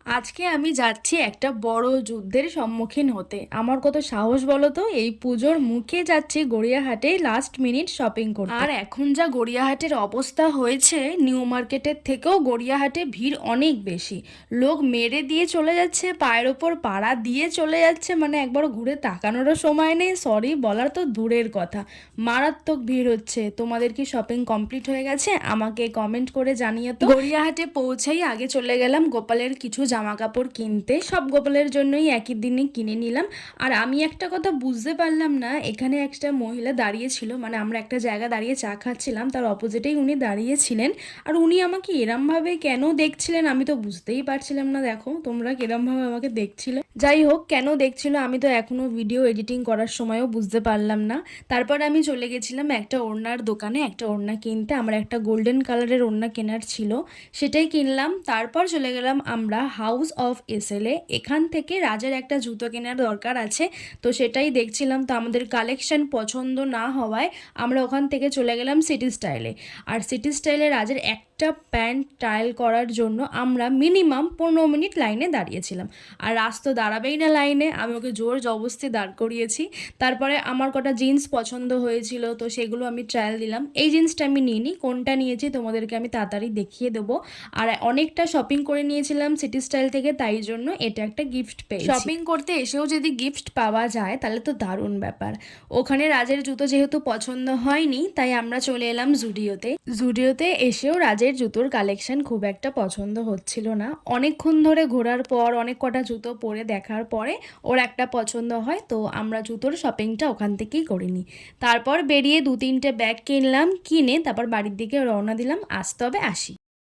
আজকে আমি যাচ্ছি একটা বড় যুদ্ধের সম্মুখীন হতে। আমার কত সাহস বলো তো, এই পুজোর মুখে যাচ্ছি গড়িয়াহাটে লাস্ট মিনিট শপিং করতে। আর এখন যা গড়িয়াহাটের অবস্থা হয়েছে, নিউ মার্কেটের থেকেও গড়িয়াহাটে ভিড় অনেক বেশি। লোক মেরে দিয়ে চলে যাচ্ছে, পায়ের ওপর পাড়া দিয়ে চলে যাচ্ছে, মানে একবার ঘুরে তাকানোরও সময় নেই। সরি বলার তো দূরের কথা, মারাত্মক ভিড় হচ্ছে। তোমাদের কি শপিং কমপ্লিট হয়ে গেছে? আমাকে কমেন্ট করে জানিয়ে তো। গড়িয়াহাটে পৌঁছেই আগে চলে গেলাম গোপালের কিছু জামা কাপড় কিনতে। সব গোপালের জন্যই একই দিনে কিনে নিলাম। আর আমি একটা কথা বুঝতে পারলাম না, এখানে একটা মহিলা দাঁড়িয়ে ছিল, মানে আমরা একটা জায়গা দাঁড়িয়ে চা খাচ্ছিলাম, তার অপোজিটেই উনি দাঁড়িয়েছিলেন। আর উনি আমাকে এরমভাবে কেন দেখছিলেন আমি তো বুঝতেই পারছিলাম না। দেখো তোমরা কিরমভাবে আমাকে দেখছিলে। যাই হোক, কেন দেখছিল আমি তো এখনো ভিডিও এডিটিং করার সময়ও বুঝতে পারলাম না। তারপর আমি চলে গেছিলাম একটা ওড়নার দোকানে একটা ওড়না কিনতে। আমার একটা গোল্ডেন কালারের ওড়না কেনার ছিল, সেটাই কিনলাম। তারপর চলে গেলাম আমরা হাউস অফ এসএলে। এখান থেকে রাজের একটা জুতো কেনার দরকার আছে, তো সেটাই দেখছিলাম। তো আমাদের কালেকশন পছন্দ না হওয়ায় আমরা ওখান থেকে চলে গেলাম সিটি স্টাইলে। আর সিটি স্টাইলে রাজের একটা প্যান্ট ট্রায়াল করার জন্য আমরা মিনিমাম 15 মিনিট লাইনে দাঁড়িয়েছিলাম। আর রাজ তো দাঁড়াবেই না লাইনে, আমি ওকে জোর জবরদস্তি দাঁড় করিয়েছি। তারপরে আমার কটা জিন্স পছন্দ হয়েছিল, তো সেগুলো আমি ট্রায়াল দিলাম। এই জিন্সটা আমি নিইনি, কোনটা নিয়েছি তোমাদেরকে আমি তাড়াতাড়ি দেখিয়ে দেবো। আর অনেকটা শপিং করে নিয়েছিলাম সিটি স্টাইল থেকে, তাই জন্য এটা একটা গিফট পেয়েছি। শপিং করতে এসেও যদি গিফট পাওয়া যায় তাহলে তো দারুণ ব্যাপার। ওখানে রাজের জুতো যেহেতু পছন্দ হয়নি, তাই আমরা চলে এলাম জুডিওতে। জুডিওতে এসেও রাজের জুতোর কালেকশন খুব একটা পছন্দ হচ্ছিল না। অনেকক্ষণ ধরে ঘোরার পর, অনেক কটা জুতো পরে দেখার পরে ওর একটা পছন্দ হয়, তো আমরা জুতোর শপিংটা ওখান থেকেই করে নিই। তারপর বেরিয়ে 2-3টে ব্যাগ কিনলাম, কিনে তারপর বাড়ির দিকে রওনা দিলাম। আসতে হবে, আসি।